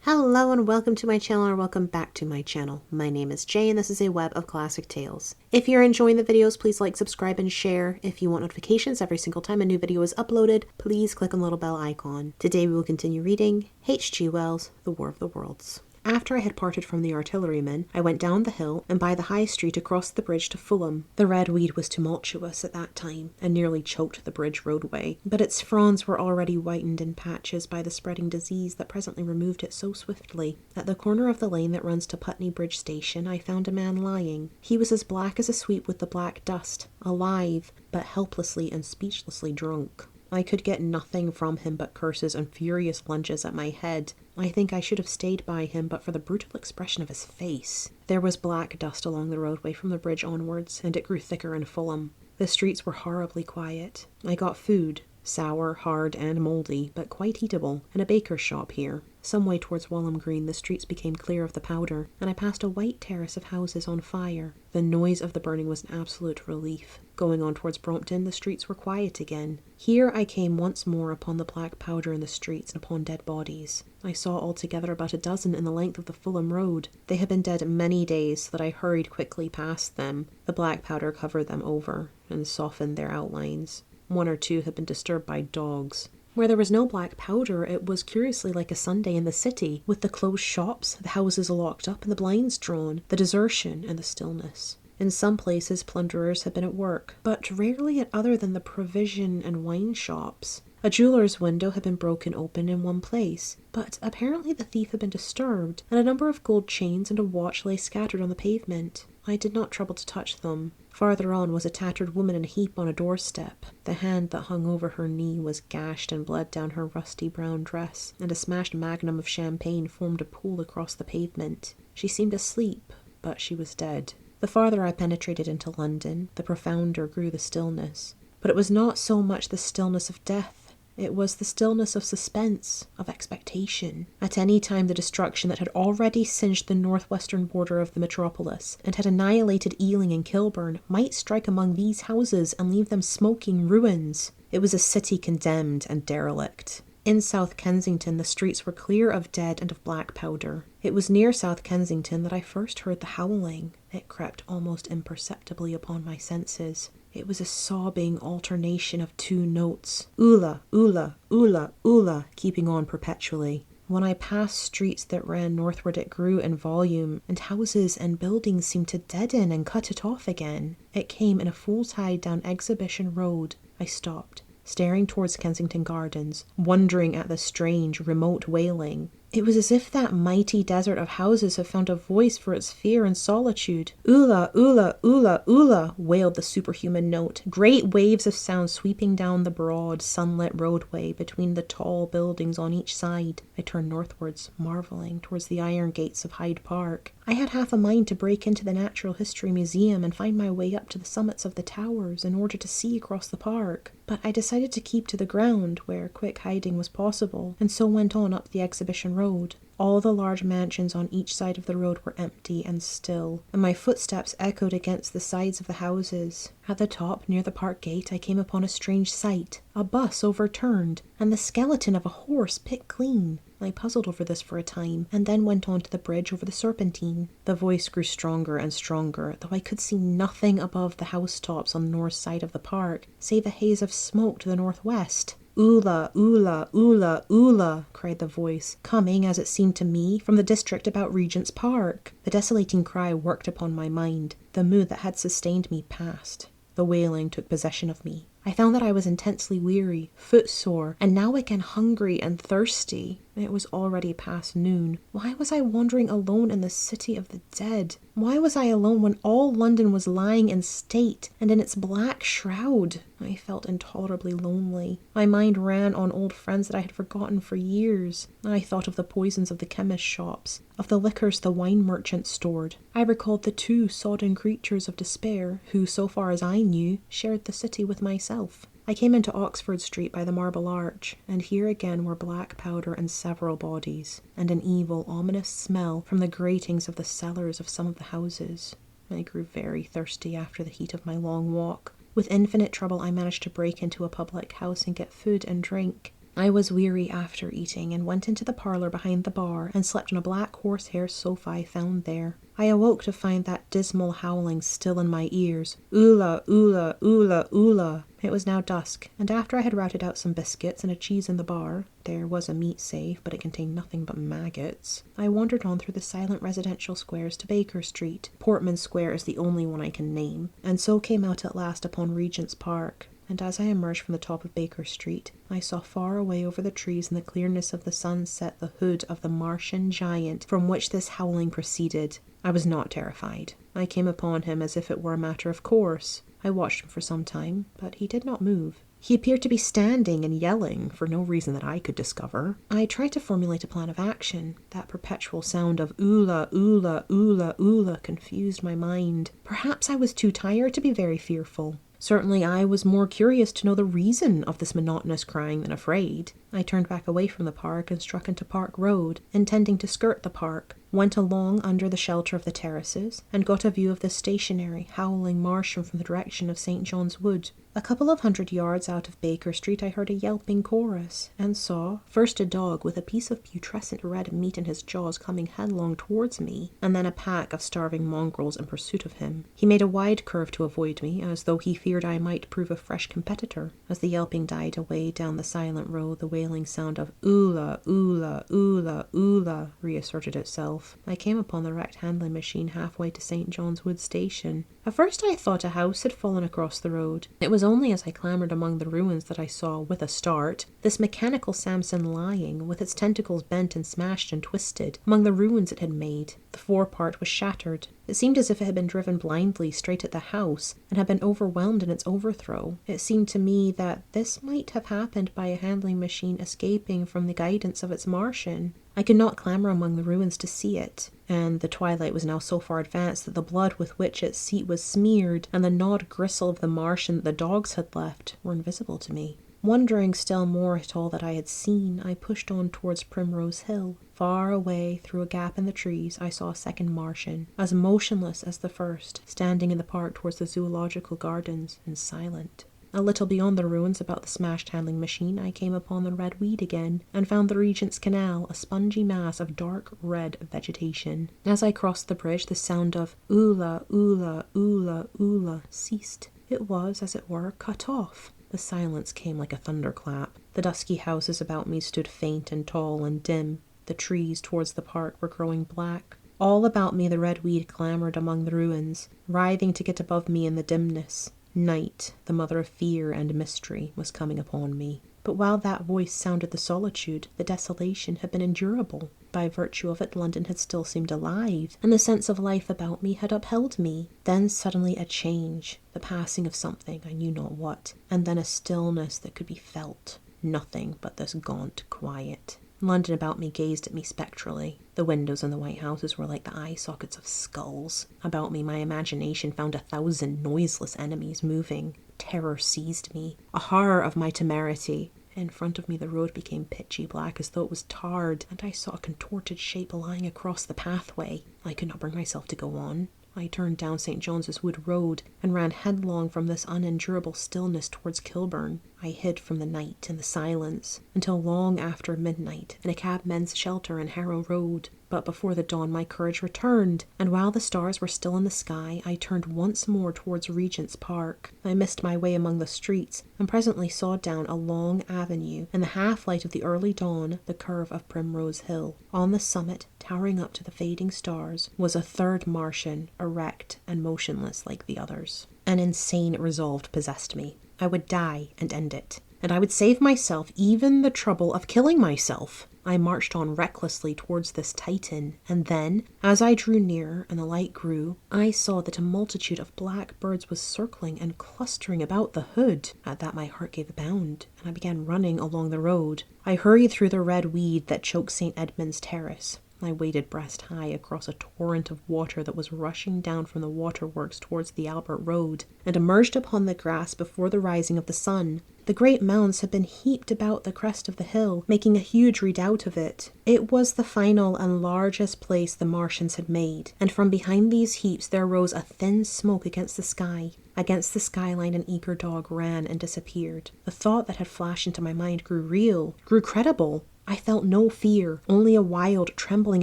Hello and welcome to my channel, or welcome back to my channel. My name is Jay and this is a web of classic tales. If you're enjoying the videos, please like, subscribe, and share. If you want notifications every single time a new video is uploaded, please click on the little bell icon. Today we will continue reading H.G. Wells' The War of the Worlds. After I had parted from the artillerymen, I went down the hill and by the high street across the bridge to Fulham. The red weed was tumultuous at that time and nearly choked the bridge roadway, but its fronds were already whitened in patches by the spreading disease that presently removed it so swiftly. At the corner of the lane that runs to Putney Bridge Station, I found a man lying. He was as black as a sweep with the black dust, alive, but helplessly and speechlessly drunk. I could get nothing from him but curses and furious lunges at my head. I think I should have stayed by him but for the brutal expression of his face. There was black dust along the roadway from the bridge onwards, and it grew thicker in Fulham. The streets were horribly quiet. I got food, sour, hard, and mouldy, but quite eatable, in a baker's shop here. Some way towards Walham Green the streets became clear of the powder, and I passed a white terrace of houses on fire. The noise of the burning was an absolute relief. Going on towards Brompton, the streets were quiet again. Here I came once more upon the black powder in the streets and upon dead bodies. I saw altogether about a dozen in the length of the Fulham road. They had been dead many days, so that I hurried quickly past them. The black powder covered them over and softened their outlines. One or two had been disturbed by dogs. Where there was no black powder, it was curiously like a Sunday in the city, with the closed shops, the houses locked up and the blinds drawn, the desertion and the stillness. In some places plunderers had been at work, but rarely at other than the provision and wine shops. A jeweller's window had been broken open in one place, but apparently the thief had been disturbed, and a number of gold chains and a watch lay scattered on the pavement. I did not trouble to touch them. Farther on was a tattered woman in a heap on a doorstep. The hand that hung over her knee was gashed and bled down her rusty brown dress, and a smashed magnum of champagne formed a pool across the pavement. She seemed asleep, but she was dead. The farther I penetrated into London, the profounder grew the stillness. But it was not so much the stillness of death. It was the stillness of suspense, of expectation. At any time the destruction that had already singed the northwestern border of the metropolis, and had annihilated Ealing and Kilburn, might strike among these houses and leave them smoking ruins. It was a city condemned and derelict. In South Kensington the streets were clear of dead and of black powder. It was near South Kensington that I first heard the howling. It crept almost imperceptibly upon my senses. It was a sobbing alternation of two notes, oola, oola, oola, oola, keeping on perpetually. When I passed streets that ran northward it grew in volume, and houses and buildings seemed to deaden and cut it off again. It came in a full tide down Exhibition Road. I stopped, staring towards Kensington Gardens, wondering at the strange, remote wailing. It was as if that mighty desert of houses had found a voice for its fear and solitude. Oola, oola, oola, oola, wailed the superhuman note, great waves of sound sweeping down the broad, sunlit roadway between the tall buildings on each side. I turned northwards, marvelling, towards the iron gates of Hyde Park. I had half a mind to break into the Natural History Museum and find my way up to the summits of the towers in order to see across the park. But I decided to keep to the ground, where quick hiding was possible, and so went on up the Exhibition Road. All the large mansions on each side of the road were empty and still, and my footsteps echoed against the sides of the houses. At the top, near the park gate, I came upon a strange sight. A bus overturned, and the skeleton of a horse picked clean. I puzzled over this for a time, and then went on to the bridge over the Serpentine. The voice grew stronger and stronger, though I could see nothing above the housetops on the north side of the park, save a haze of smoke to the northwest. Oola, oola, oola, oola, cried the voice, coming, as it seemed to me, from the district about Regent's Park. The desolating cry worked upon my mind. The mood that had sustained me passed. The wailing took possession of me. I found that I was intensely weary, footsore, and now again hungry and thirsty. It was already past noon. Why was I wandering alone in the city of the dead? Why was I alone when all London was lying in state and in its black shroud? I felt intolerably lonely. My mind ran on old friends that I had forgotten for years. I thought of the poisons of the chemist shops, of the liquors the wine merchants stored. I recalled the two sodden creatures of despair who, so far as I knew, shared the city with myself. I came into Oxford Street by the Marble Arch, and here again were black powder and several bodies, and an evil, ominous smell from the gratings of the cellars of some of the houses. I grew very thirsty after the heat of my long walk. With infinite trouble I managed to break into a public house and get food and drink. I was weary after eating and went into the parlour behind the bar and slept on a black horsehair sofa I found there. I awoke to find that dismal howling still in my ears. Oola, oola, oola, oola. It was now dusk, and after I had routed out some biscuits and a cheese in the bar — there was a meat safe, but it contained nothing but maggots — I wandered on through the silent residential squares to Baker Street. Portman Square is the only one I can name, and so came out at last upon Regent's Park. And as I emerged from the top of Baker Street, I saw far away over the trees in the clearness of the sunset the hood of the Martian giant from which this howling proceeded. I was not terrified. I came upon him as if it were a matter of course. I watched him for some time, but he did not move. He appeared to be standing and yelling for no reason that I could discover. I tried to formulate a plan of action. That perpetual sound of oola, oola, oola, oola confused my mind. Perhaps I was too tired to be very fearful. Certainly I was more curious to know the reason of this monotonous crying than afraid. I turned back away from the park and struck into Park Road, intending to skirt the park, went along under the shelter of the terraces, and got a view of the stationary, howling Martian from the direction of St. John's Wood. A couple of 100 yards out of Baker Street I heard a yelping chorus, and saw, first a dog with a piece of putrescent red meat in his jaws coming headlong towards me, and then a pack of starving mongrels in pursuit of him. He made a wide curve to avoid me, as though he feared I might prove a fresh competitor. As the yelping died away down the silent road, the wailing sound of oola, oola, oola, oola reasserted itself. I came upon the wrecked handling machine halfway to St. John's Wood Station. At first I thought a house had fallen across the road. It was only as I clambered among the ruins that I saw, with a start, this mechanical Samson lying, with its tentacles bent and smashed and twisted, among the ruins it had made. The forepart was shattered. It seemed as if it had been driven blindly straight at the house, and had been overwhelmed in its overthrow. It seemed to me that this might have happened by a handling machine escaping from the guidance of its Martian. I could not clamber among the ruins to see it, and the twilight was now so far advanced that the blood with which its seat was smeared, and the gnawed gristle of the Martian that the dogs had left, were invisible to me. Wondering still more at all that I had seen, I pushed on towards Primrose Hill. Far away, through a gap in the trees, I saw a second Martian, as motionless as the first, standing in the park towards the zoological gardens, and silent. A little beyond the ruins about the smashed handling machine, I came upon the red weed again, and found the Regent's Canal, a spongy mass of dark red vegetation. As I crossed the bridge, the sound of oola, oola, oola, oola ceased. It was, as it were, cut off. The silence came like a thunderclap. The dusky houses about me stood faint and tall and dim. The trees towards the park were growing black. All about me the red weed clamoured among the ruins, writhing to get above me in the dimness. Night, the mother of fear and mystery, was coming upon me. But while that voice sounded the solitude, the desolation had been endurable. By virtue of it, London had still seemed alive, and the sense of life about me had upheld me. Then suddenly a change, the passing of something, I knew not what, and then a stillness that could be felt. Nothing but this gaunt quiet. London about me gazed at me spectrally. The windows in the white houses were like the eye sockets of skulls. About me my imagination found 1,000 noiseless enemies moving. Terror seized me, a horror of my temerity. In front of me the road became pitchy black as though it was tarred, and I saw a contorted shape lying across the pathway. I could not bring myself to go on. I turned down St. John's Wood Road and ran headlong from this unendurable stillness towards Kilburn. I hid from the night and the silence until long after midnight in a cabman's shelter in Harrow Road. But before the dawn my courage returned, and while the stars were still in the sky, I turned once more towards Regent's Park. I missed my way among the streets, and presently saw down a long avenue, in the half-light of the early dawn, the curve of Primrose Hill. On the summit, towering up to the fading stars, was a third Martian, erect and motionless like the others. An insane resolve possessed me. I would die and end it, and I would save myself even the trouble of killing myself. I marched on recklessly towards this Titan, and then, as I drew nearer and the light grew, I saw that a multitude of black birds was circling and clustering about the hood. At that my heart gave a bound, and I began running along the road. I hurried through the red weed that choked St. Edmund's Terrace. I waded breast high across a torrent of water that was rushing down from the waterworks towards the Albert Road, and emerged upon the grass before the rising of the sun. The great mounds had been heaped about the crest of the hill, making a huge redoubt of it. It was the final and largest place the Martians had made, and from behind these heaps there rose a thin smoke against the sky. Against the skyline an eager dog ran and disappeared. The thought that had flashed into my mind grew real, grew credible. I felt no fear, only a wild, trembling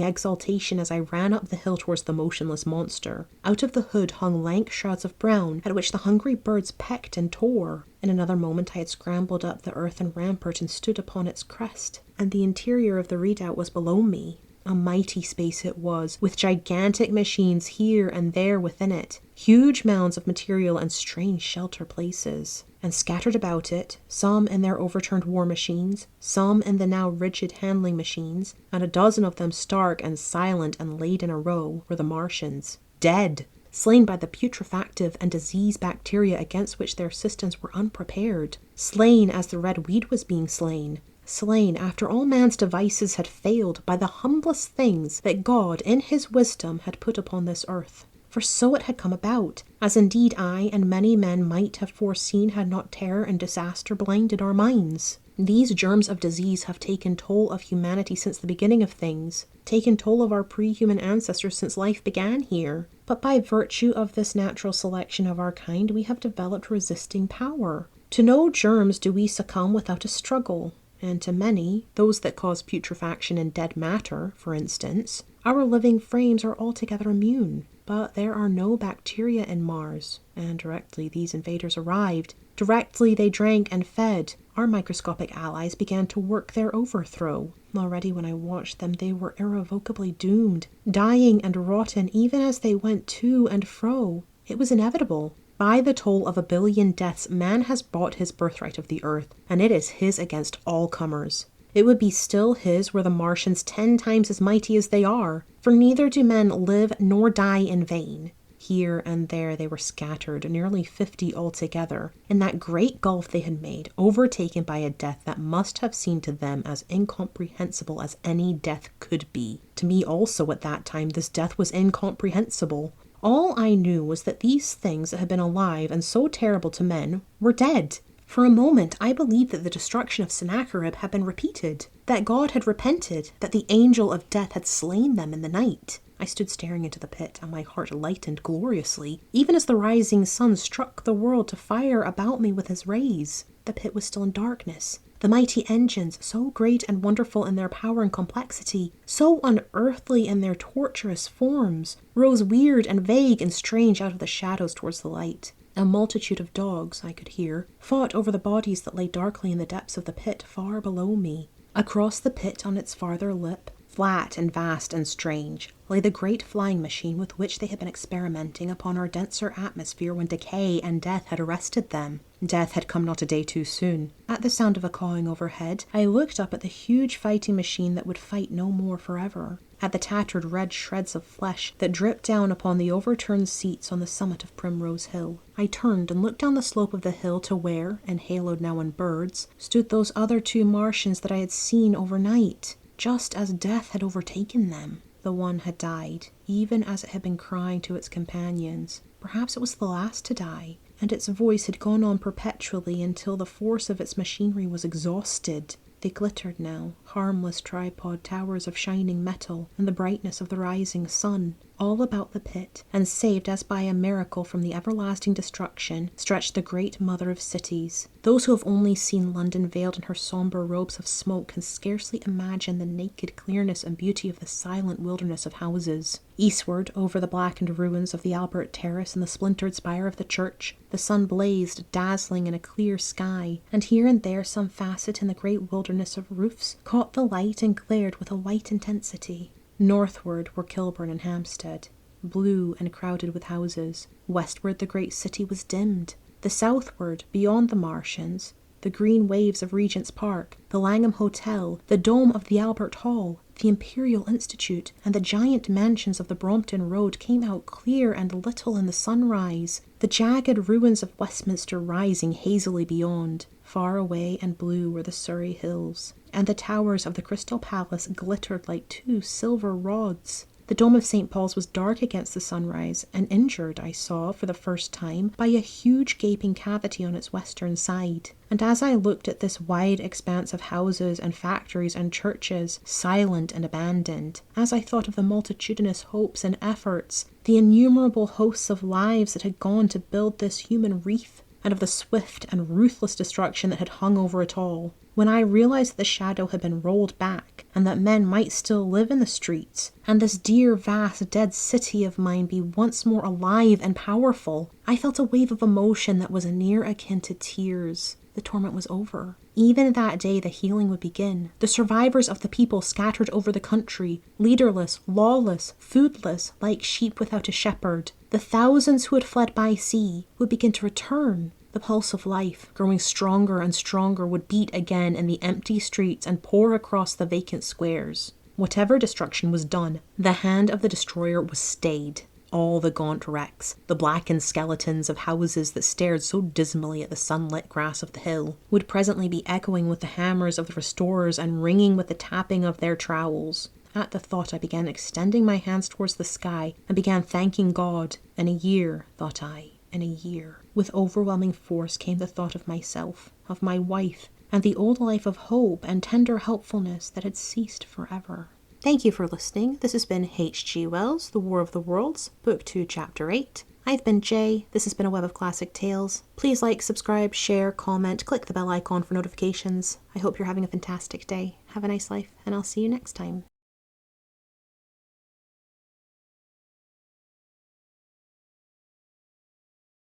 exultation as I ran up the hill towards the motionless monster. Out of the hood hung lank shrouds of brown, at which the hungry birds pecked and tore. In another moment I had scrambled up the earthen rampart and stood upon its crest, and the interior of the redoubt was below me. A mighty space it was, with gigantic machines here and there within it, huge mounds of material and strange shelter places. And scattered about it, some in their overturned war machines, some in the now rigid handling machines, and a dozen of them stark and silent and laid in a row, were the Martians. Dead! Slain by the putrefactive and disease bacteria against which their systems were unprepared. Slain as the red weed was being slain. Slain after all man's devices had failed by the humblest things that God in his wisdom had put upon this earth. For so it had come about, as indeed I and many men might have foreseen had not terror and disaster blinded our minds. These germs of disease have taken toll of humanity since the beginning of things, taken toll of our pre-human ancestors since life began here. But by virtue of this natural selection of our kind, we have developed resisting power. To no germs do we succumb without a struggle. And to many, those that cause putrefaction in dead matter, for instance, our living frames are altogether immune. But there are no bacteria in Mars, and directly these invaders arrived, directly they drank and fed, our microscopic allies began to work their overthrow. Already when I watched them, they were irrevocably doomed, dying and rotten even as they went to and fro. It was inevitable. By the toll of 1 billion deaths, man has bought his birthright of the earth, and it is his against all comers. It would be still his were the Martians 10 times as mighty as they are, for neither do men live nor die in vain. Here and there they were scattered, nearly 50 altogether, in that great gulf they had made, overtaken by a death that must have seemed to them as incomprehensible as any death could be. To me also at that time this death was incomprehensible. All I knew was that these things that had been alive and so terrible to men were dead. For a moment I believed that the destruction of Sennacherib had been repeated, that God had repented, that the angel of death had slain them in the night. I stood staring into the pit, and my heart lightened gloriously, even as the rising sun struck the world to fire about me with his rays. The pit was still in darkness. The mighty engines, so great and wonderful in their power and complexity, so unearthly in their torturous forms, rose weird and vague and strange out of the shadows towards the light. A multitude of dogs, I could hear, fought over the bodies that lay darkly in the depths of the pit far below me. Across the pit on its farther lip, flat and vast and strange, lay the great flying machine with which they had been experimenting upon our denser atmosphere when decay and death had arrested them. Death had come not a day too soon. At the sound of a cawing overhead, I looked up at the huge fighting machine that would fight no more forever, at the tattered red shreds of flesh that dripped down upon the overturned seats on the summit of Primrose Hill. I turned and looked down the slope of the hill to where, enhaloed now in birds, stood those other 2 Martians that I had seen overnight, just as death had overtaken them. The one had died, even as it had been crying to its companions. Perhaps it was the last to die, and its voice had gone on perpetually until the force of its machinery was exhausted. They glittered now, harmless tripod towers of shining metal in the brightness of the rising sun. All about the pit, and saved as by a miracle from the everlasting destruction, stretched the great mother of cities. Those who have only seen London veiled in her sombre robes of smoke can scarcely imagine the naked clearness and beauty of the silent wilderness of houses. Eastward, over the blackened ruins of the Albert Terrace and the splintered spire of the church, the sun blazed dazzling in a clear sky, and here and there some facet in the great wilderness of roofs caught the light and glared with a white intensity. Northward were Kilburn and Hampstead, blue and crowded with houses. Westward the great city was dimmed. The southward, beyond the Martians, the green waves of Regent's Park, the Langham Hotel, the dome of the Albert Hall, the Imperial Institute, and the giant mansions of the Brompton Road came out clear and little in the sunrise, the jagged ruins of Westminster rising hazily beyond. Far away and blue were the Surrey hills, and the towers of the Crystal Palace glittered like two silver rods. The dome of St. Paul's was dark against the sunrise, and injured, I saw, for the first time, by a huge gaping cavity on its western side. And as I looked at this wide expanse of houses and factories and churches, silent and abandoned, as I thought of the multitudinous hopes and efforts, the innumerable hosts of lives that had gone to build this human wreath, and of the swift and ruthless destruction that had hung over it all, when I realized that the shadow had been rolled back, and that men might still live in the streets, and this dear, vast, dead city of mine be once more alive and powerful, I felt a wave of emotion that was near akin to tears. The torment was over. Even that day the healing would begin. The survivors of the people scattered over the country, leaderless, lawless, foodless, like sheep without a shepherd. The thousands who had fled by sea would begin to return. The pulse of life, growing stronger and stronger, would beat again in the empty streets and pour across the vacant squares. Whatever destruction was done, the hand of the destroyer was stayed. All the gaunt wrecks, the blackened skeletons of houses that stared so dismally at the sunlit grass of the hill, would presently be echoing with the hammers of the restorers and ringing with the tapping of their trowels. At the thought I began extending my hands towards the sky and began thanking God. In a year, thought I, in a year. With overwhelming force came the thought of myself, of my wife, and the old life of hope and tender helpfulness that had ceased forever. Thank you for listening. This has been H.G. Wells' The War of the Worlds, Book 2, Chapter 8. I've been Jay. This has been a Web of Classic Tales. Please like, subscribe, share, comment, click the bell icon for notifications. I hope you're having a fantastic day. Have a nice life, and I'll see you next time.